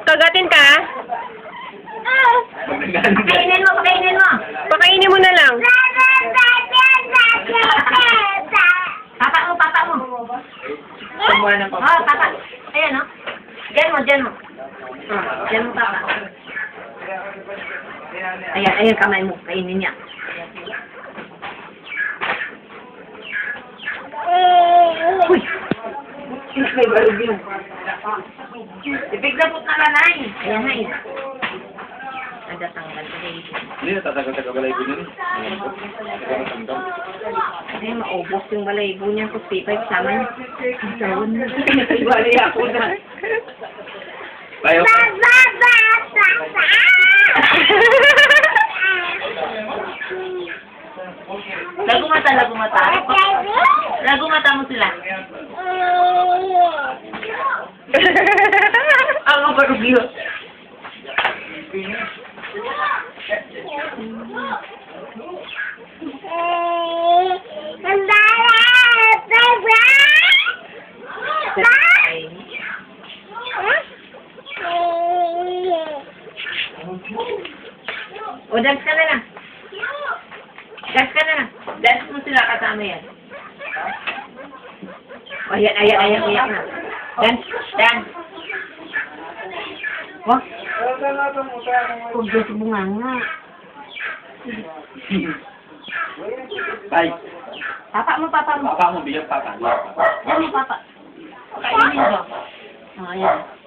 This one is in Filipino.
kagatin ka? Pakainin mo, pakainin mo. Pakainin mo na lang. Papa mo, papa mo. Samuha ng papa. Oh, papa. Ayan, oh. Diyan mo, diyan mo. Oh, diyan mo, papa. Ayan, ayan, kamay mo. Kainin niya. Uy! May barug yun. Ipigdapot na nanay. Ayan na, yun. Nadatanggal sa baby. Hindi, natatagal-tagal balaybo niya. Ay, maubos yung balaybo niya. 55 sama niya. Ang tawon na. Nagbalay ako na. Tayo. Lagumata, lagumata. Lagumata mo sila. Ang barugyo. O, dance ka na lang. Dance ka na lang. Dance mo sila kasama yan. O, ayan, ayan, ayan, ayan na. Dance, dance. Wah. Huwag dyan sa bunganga. Bye. Papa mo, papa mo. Papa mo, biyak papa. Yan mo, papa. Kainin mo. O, ayan.